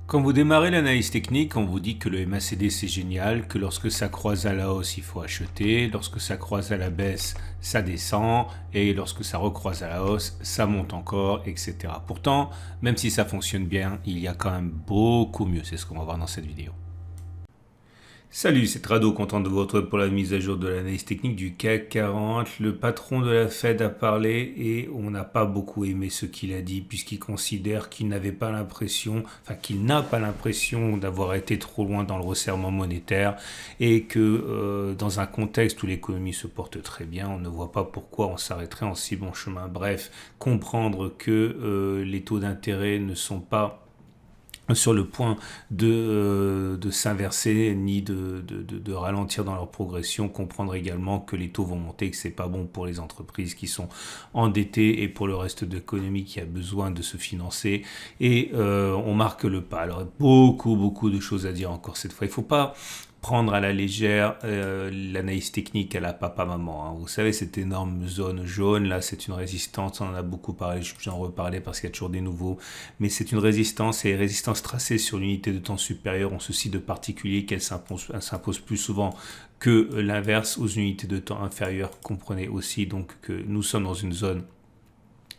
Quand vous démarrez l'analyse technique, on vous dit que le MACD c'est génial, que lorsque ça croise à la hausse il faut acheter, lorsque ça croise à la baisse ça descend et lorsque ça recroise à la hausse ça monte encore, etc. Pourtant, même si ça fonctionne bien, il y a quand même beaucoup mieux, c'est ce qu'on va voir dans cette vidéo. Salut, c'est Trado, content de vous retrouver pour la mise à jour de l'analyse technique du CAC 40. Le patron de la Fed a parlé et on n'a pas beaucoup aimé ce qu'il a dit puisqu'il considère qu'il n'avait pas l'impression, enfin qu'il n'a pas l'impression d'avoir été trop loin dans le resserrement monétaire et que dans un contexte où l'économie se porte très bien, on ne voit pas pourquoi on s'arrêterait en si bon chemin. Bref, comprendre que les taux d'intérêt ne sont pas sur le point de s'inverser ni de ralentir dans leur progression, comprendre également que les taux vont monter, que c'est pas bon pour les entreprises qui sont endettées et pour le reste de l'économie qui a besoin de se financer, et on marque le pas. Alors beaucoup de choses à dire encore cette fois. Il faut pas prendre à la légère l'analyse technique à la papa-maman. Hein. Vous savez, cette énorme zone jaune, là, c'est une résistance, on en a beaucoup parlé, je vais en reparler parce qu'il y a toujours des nouveaux, mais c'est une résistance, et les résistances tracées sur l'unité de temps supérieure ont ceci de particulier qu'elles s'imposent plus souvent que l'inverse aux unités de temps inférieures. Comprenez aussi donc que nous sommes dans une zone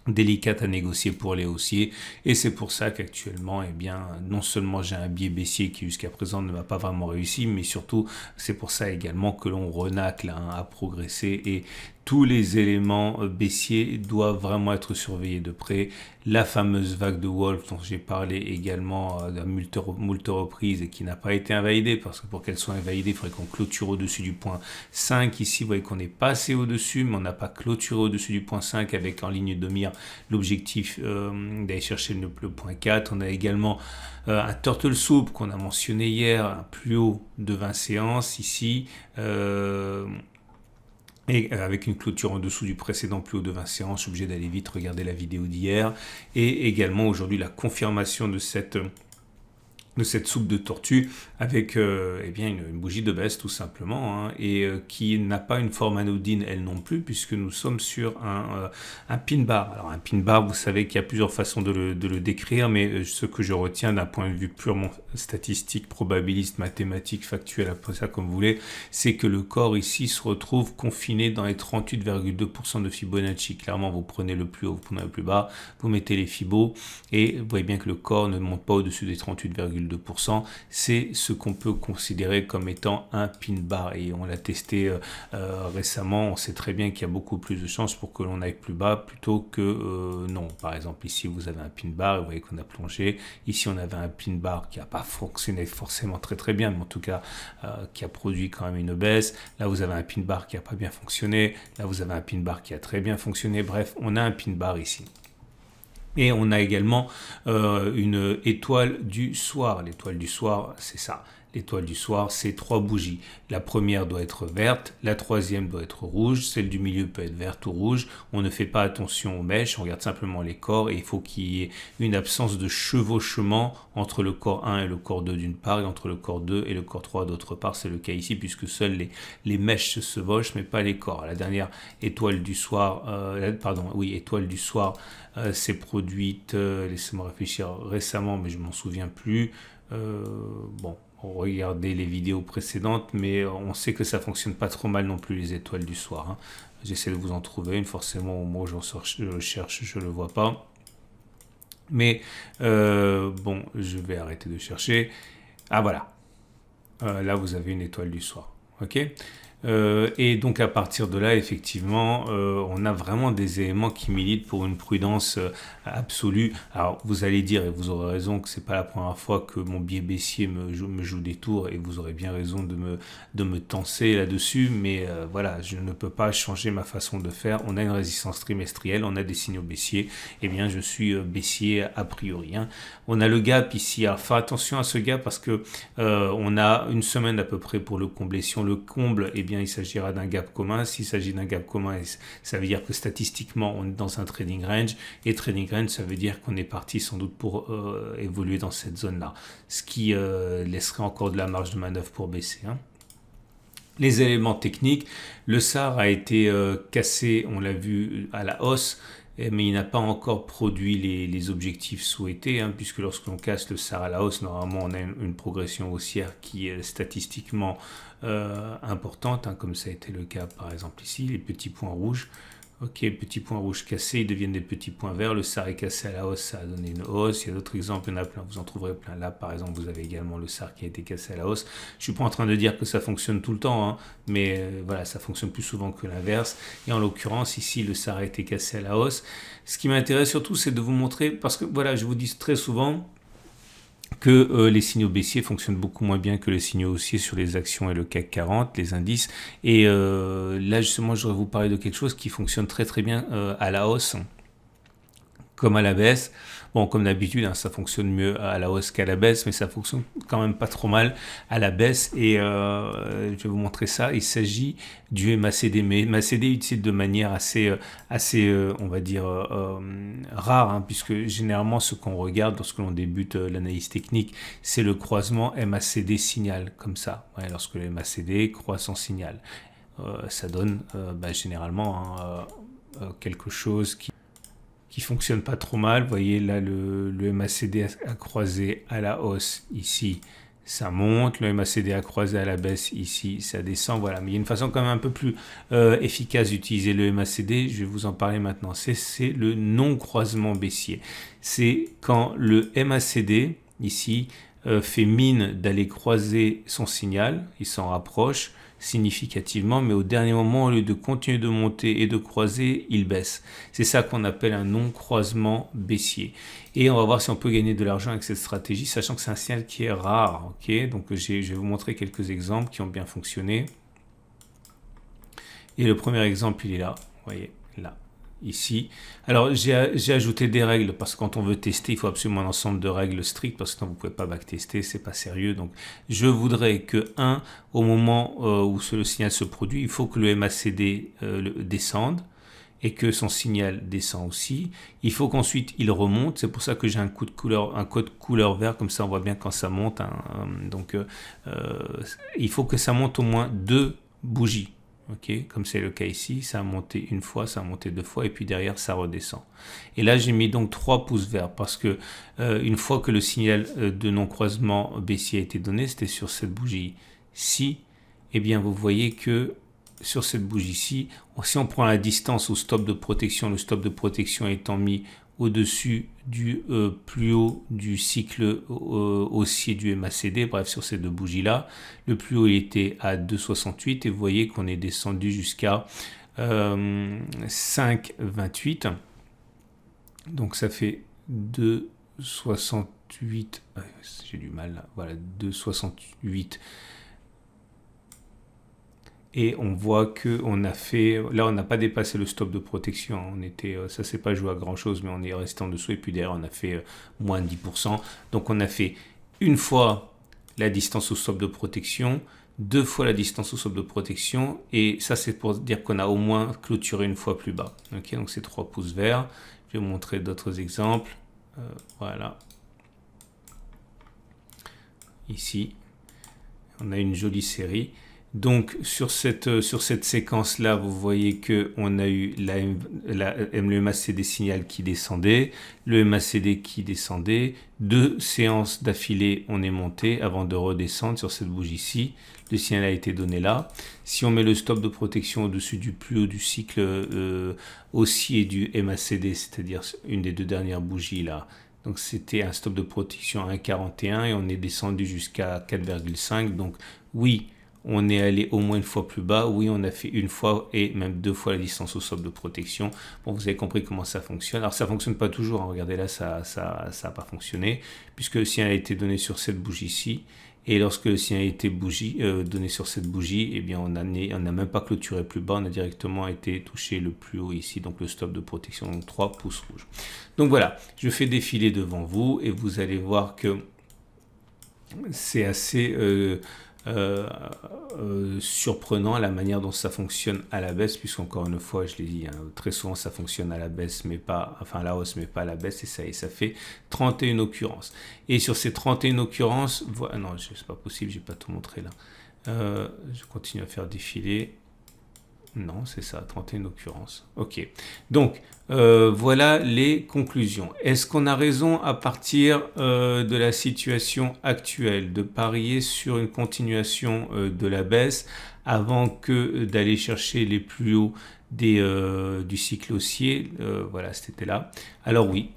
délicate à négocier pour les haussiers, et c'est pour ça qu'actuellement, eh bien, non seulement j'ai un biais baissier qui jusqu'à présent ne m'a pas vraiment réussi, mais surtout c'est pour ça également que l'on renacle à progresser, et tous les éléments baissiers doivent vraiment être surveillés de près. La fameuse vague de Wolf dont j'ai parlé également à moult reprises et qui n'a pas été invalidée, parce que pour qu'elle soit invalidée, il faudrait qu'on clôture au-dessus du point 5. Ici, vous voyez qu'on est passé au-dessus, mais on n'a pas clôturé au-dessus du point 5 avec en ligne de mire l'objectif d'aller chercher le point 4. On a également un turtle soup qu'on a mentionné hier, un plus haut de 20 séances ici. Et avec une clôture en dessous du précédent plus haut de 20 séances, je suis obligé d'aller vite regarder la vidéo d'hier. Et également aujourd'hui la confirmation de cette soupe de tortue avec eh bien une bougie de baisse tout simplement, hein, et qui n'a pas une forme anodine elle non plus, puisque nous sommes sur un pin bar. Alors un pin bar, vous savez qu'il y a plusieurs façons de le décrire, mais ce que je retiens d'un point de vue purement statistique, probabiliste, mathématique, factuel, appelez ça comme vous voulez, c'est que le corps ici se retrouve confiné dans les 38,2% de Fibonacci. Clairement, vous prenez le plus haut, vous prenez le plus bas, vous mettez les Fibos, et vous voyez bien que le corps ne monte pas au-dessus des 38,2%. C'est ce qu'on peut considérer comme étant un pin bar, et on l'a testé récemment. On sait très bien qu'il y a beaucoup plus de chances pour que l'on aille plus bas plutôt que non. Par exemple, ici vous avez un pin bar et vous voyez qu'on a plongé. Ici on avait un pin bar qui n'a pas fonctionné forcément très bien, mais en tout cas qui a produit quand même une baisse. Là vous avez un pin bar qui n'a pas bien fonctionné. Là vous avez un pin bar qui a très bien fonctionné. Bref, on a un pin bar ici. Et on a également une étoile du soir. L'étoile du soir, c'est ça. L'étoile du soir, c'est 3 bougies. La première doit être verte, la troisième doit être rouge, celle du milieu peut être verte ou rouge. On ne fait pas attention aux mèches, on regarde simplement les corps, et il faut qu'il y ait une absence de chevauchement entre le corps 1 et le corps 2 d'une part, et entre le corps 2 et le corps 3 d'autre part. C'est le cas ici, puisque seules les mèches se chevauchent, mais pas les corps. La dernière étoile du soir, étoile du soir, s'est produite, laissez-moi réfléchir, récemment, mais je m'en souviens plus. Bon, regardez les vidéos précédentes, mais on sait que ça fonctionne pas trop mal non plus, les étoiles du soir. Hein. J'essaie de vous en trouver une, forcément au moment où je cherche, je le vois pas. Mais bon, je vais arrêter de chercher. Ah voilà, là vous avez une étoile du soir. Ok. Et donc à partir de là, effectivement, on a vraiment des éléments qui militent pour une prudence absolue. Alors vous allez dire, et vous aurez raison, que c'est pas la première fois que mon biais baissier me joue des tours, et vous aurez bien raison de me tenser là-dessus, mais voilà, je ne peux pas changer ma façon de faire. On a une résistance trimestrielle, on a des signaux baissiers, et bien je suis baissier a priori. Hein. On a le gap ici, alors faire attention à ce gap parce que on a une semaine à peu près pour le combler. Si on le comble, eh bien il s'agira d'un gap commun. S'il s'agit d'un gap commun, ça veut dire que statistiquement on est dans un trading range, et trading range ça veut dire qu'on est parti sans doute pour évoluer dans cette zone là, ce qui laisserait encore de la marge de manœuvre pour baisser. Hein. Les éléments techniques, le SAR a été cassé, on l'a vu, à la hausse, mais il n'a pas encore produit les objectifs souhaités, hein, puisque lorsque l'on casse le SAR à la hausse, normalement on a une progression haussière qui est statistiquement importante, hein, comme ça a été le cas par exemple ici, les petits points rouges. Ok, petits points rouges cassés, ils deviennent des petits points verts. Le SAR est cassé à la hausse, ça a donné une hausse. Il y a d'autres exemples, il y en a plein, vous en trouverez plein. Là, par exemple, vous avez également le SAR qui a été cassé à la hausse. Je suis pas en train de dire que ça fonctionne tout le temps, hein, mais voilà, ça fonctionne plus souvent que l'inverse. Et en l'occurrence, ici, le SAR a été cassé à la hausse. Ce qui m'intéresse surtout, c'est de vous montrer, parce que voilà, je vous dis très souvent que les signaux baissiers fonctionnent beaucoup moins bien que les signaux haussiers sur les actions et le CAC 40, les indices. Et là, justement, je voudrais vous parler de quelque chose qui fonctionne très très bien à la hausse comme à la baisse. Bon, comme d'habitude, hein, ça fonctionne mieux à la hausse qu'à la baisse, mais ça fonctionne quand même pas trop mal à la baisse. Et je vais vous montrer ça. Il s'agit du MACD, mais MACD est utilisé de manière assez on va dire, rare, hein, puisque généralement, ce qu'on regarde lorsque l'on débute l'analyse technique, c'est le croisement MACD signal, comme ça. Ouais, lorsque le MACD croise en signal. Ça donne généralement quelque chose qui fonctionne pas trop mal. Vous voyez là le MACD a croisé à la hausse ici, ça monte. Le MACD a croisé à la baisse ici, ça descend. Voilà, mais il y a une façon quand même un peu plus efficace d'utiliser le MACD. Je vais vous en parler maintenant. C'est le non-croisement baissier. C'est quand le MACD ici fait mine d'aller croiser son signal, il s'en rapproche significativement, mais au dernier moment, au lieu de continuer de monter et de croiser, il baisse. C'est ça qu'on appelle un non-croisement baissier. Et on va voir si on peut gagner de l'argent avec cette stratégie, sachant que c'est un signal qui est rare. Ok, donc je vais vous montrer quelques exemples qui ont bien fonctionné. Et le premier exemple, il est là. Vous voyez, là. Ici. Alors, j'ai ajouté des règles parce que quand on veut tester, il faut absolument un ensemble de règles strictes parce que sinon vous ne pouvez pas backtester, c'est pas sérieux. Donc, je voudrais que, au moment où le signal se produit, il faut que le MACD descende et que son signal descend aussi. Il faut qu'ensuite il remonte. C'est pour ça que j'ai un code couleur vert, comme ça on voit bien quand ça monte. Donc, il faut que ça monte au moins 2 bougies. Ok, comme c'est le cas ici, ça a monté une fois, ça a monté 2 fois, et puis derrière ça redescend. Et là j'ai mis donc 3 pouces verts parce que une fois que le signal de non-croisement baissier a été donné, c'était sur cette bougie-ci, et bien vous voyez que sur cette bougie-ci, si on prend la distance au stop de protection, le stop de protection étant mis au-dessus du plus haut du cycle haussier du MACD, bref sur ces deux bougies-là. Le plus haut il était à 2,68 et vous voyez qu'on est descendu jusqu'à 5,28. Donc ça fait 2,68. J'ai du mal là. Voilà, 2,68. Et on voit que on a fait, là on n'a pas dépassé le stop de protection, on était, ça s'est pas joué à grand chose, mais on est resté en dessous et puis derrière on a fait moins de 10%. Donc on a fait une fois la distance au stop de protection, 2 fois la distance au stop de protection, et ça c'est pour dire qu'on a au moins clôturé une fois plus bas. Ok, donc c'est 3 pouces verts. Je vais vous montrer d'autres exemples. Voilà. Ici, on a une jolie série. Donc sur cette séquence-là, vous voyez qu'on a eu le MACD signal qui descendait, le MACD qui descendait, 2 séances d'affilée, on est monté avant de redescendre sur cette bougie-ci. Le signal a été donné là. Si on met le stop de protection au-dessus du plus haut du cycle haussier du MACD, c'est-à-dire une des 2 dernières bougies là, donc c'était un stop de protection à 1,41 et on est descendu jusqu'à 4,5. Donc oui, on est allé au moins une fois plus bas. Oui, on a fait une fois et même 2 fois la distance au stop de protection. Bon, vous avez compris comment ça fonctionne. Alors, ça ne fonctionne pas toujours. Hein. Regardez là, ça a pas fonctionné puisque le signal a été donné sur cette bougie-ci. Et lorsque le signal a été donné sur cette bougie, eh bien, on n'a même pas clôturé plus bas. On a directement été touché le plus haut ici, donc le stop de protection, donc 3 pouces rouges. Donc voilà, je fais défiler devant vous et vous allez voir que c'est assez surprenant la manière dont ça fonctionne à la baisse, puisqu'encore une fois, je l'ai dit, hein, très souvent ça fonctionne à la baisse, mais pas, enfin à la hausse, mais pas à la baisse, et ça fait 31 occurrences. Et sur ces 31 occurrences, voilà, non, c'est pas possible, j'ai pas tout montré là. Je continue à faire défiler. Non, c'est ça, 31 occurrences. Ok. Donc, voilà les conclusions. Est-ce qu'on a raison à partir de la situation actuelle de parier sur une continuation de la baisse avant que d'aller chercher les plus hauts du cycle haussier? Voilà, c'était là. Alors oui.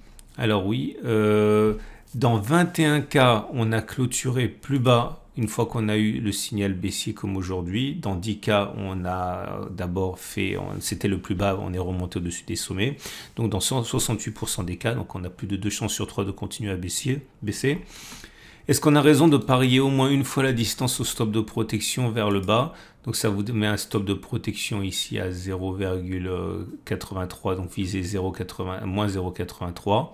Dans 21 cas, on a clôturé plus bas une fois qu'on a eu le signal baissier comme aujourd'hui. Dans 10 cas, on a d'abord c'était le plus bas, on est remonté au-dessus des sommets. Donc dans 68% des cas, donc on a plus de 2 chances sur 3 de continuer à baisser. Est-ce qu'on a raison de parier au moins une fois la distance au stop de protection vers le bas? Donc ça vous met un stop de protection ici à 0,83, donc visez moins 0,83.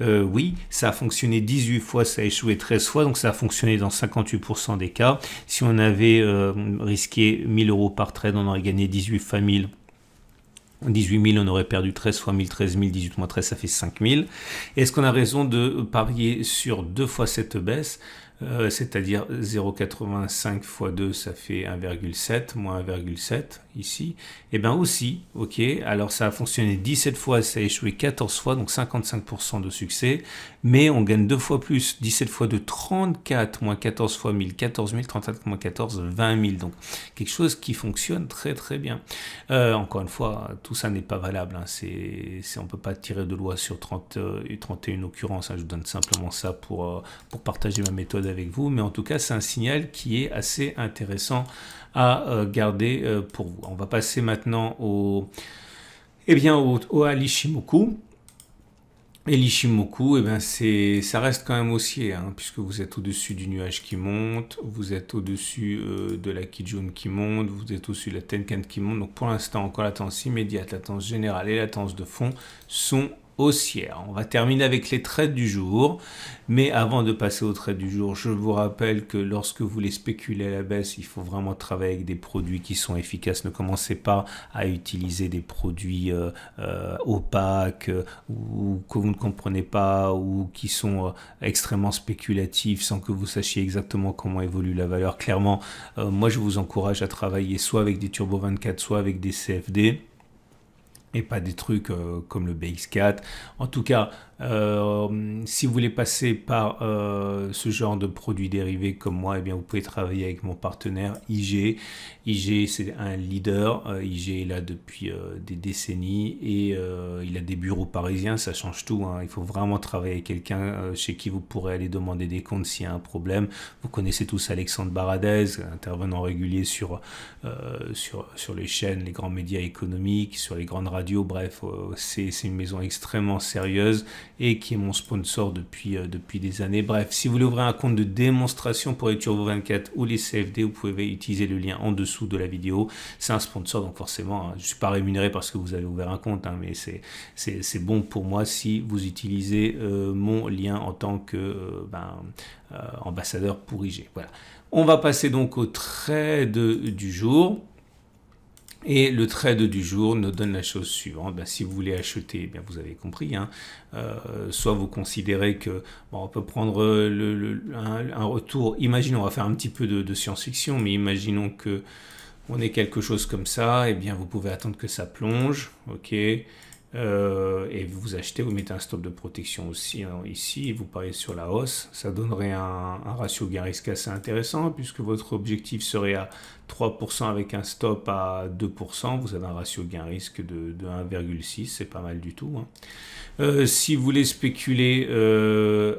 Oui, ça a fonctionné 18 fois, ça a échoué 13 fois, donc ça a fonctionné dans 58% des cas. Si on avait risqué 1000 euros par trade, on aurait gagné 18 fois 1000. 18 000, on aurait perdu 13 fois 1000, 13 000, 18 moins 13, ça fait 5 000. Est-ce qu'on a raison de parier sur 2 fois cette baisse, c'est-à-dire 0,85 fois 2, ça fait 1,7, moins 1,7 ici? Eh bien aussi, ok, alors ça a fonctionné 17 fois, ça a échoué 14 fois, donc 55% de succès, mais on gagne 2 fois plus, 17 fois 2, 34, moins 14 fois 1000, 14 000, 34 moins 14, 20 000, donc quelque chose qui fonctionne très très bien. Encore une fois, tout ça n'est pas valable, hein. On ne peut pas tirer de loi sur 31 occurrences, hein. Je vous donne simplement ça pour partager ma méthode avec vous, mais en tout cas c'est un signal qui est assez intéressant à garder pour vous. On va passer maintenant à l'Ishimoku. Et l'Ishimoku, ça reste quand même haussier, hein, puisque vous êtes au-dessus du nuage qui monte, vous êtes au-dessus de la Kijun qui monte, vous êtes au-dessus de la Tenkan qui monte. Donc pour l'instant, encore la tendance immédiate, la tendance générale et la tendance de fond sont haussière. On va terminer avec les trades du jour, mais avant de passer aux trades du jour, je vous rappelle que lorsque vous voulez spéculer à la baisse, il faut vraiment travailler avec des produits qui sont efficaces. Ne commencez pas à utiliser des produits opaques ou que vous ne comprenez pas ou qui sont extrêmement spéculatifs sans que vous sachiez exactement comment évolue la valeur. Clairement, moi je vous encourage à travailler soit avec des Turbo 24, soit avec des CFD. Et pas des trucs comme le BX4. En tout cas, si vous voulez passer par ce genre de produits dérivés comme moi, eh bien, vous pouvez travailler avec mon partenaire IG. IG, c'est un leader. IG est là depuis des décennies et il a des bureaux parisiens. Ça change tout, hein. Il faut vraiment travailler avec quelqu'un chez qui vous pourrez aller demander des comptes s'il y a un problème. Vous connaissez tous Alexandre Baradez, intervenant régulier sur les chaînes, les grands médias économiques, sur les grandes radios. Bref, c'est une maison extrêmement sérieuse et qui est mon sponsor depuis des années. Bref, si vous voulez ouvrir un compte de démonstration pour les Turbo 24 ou les CFD, vous pouvez utiliser le lien en dessous de la vidéo. C'est un sponsor, donc forcément, hein, je ne suis pas rémunéré parce que vous avez ouvert un compte, hein, mais c'est bon pour moi si vous utilisez mon lien en tant que ambassadeur pour IG. Voilà. On va passer donc au trade du jour. Et le trade du jour nous donne la chose suivante. Si vous voulez acheter, bien vous avez compris, hein, soit vous considérez que on peut prendre un retour. Imaginons, on va faire un petit peu de science-fiction, mais imaginons que on ait quelque chose comme ça. Et bien vous pouvez attendre que ça plonge, ok. Et vous achetez, vous mettez un stop de protection aussi, hein, ici, vous pariez sur la hausse, ça donnerait un ratio gain-risque assez intéressant puisque votre objectif serait à 3% avec un stop à 2%, vous avez un ratio gain-risque de 1,6, c'est pas mal du tout, hein. Si vous voulez spéculer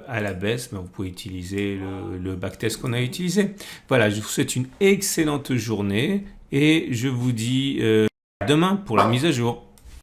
à la baisse, vous pouvez utiliser le backtest qu'on a utilisé. Voilà, je vous souhaite une excellente journée et je vous dis à demain pour la mise à jour.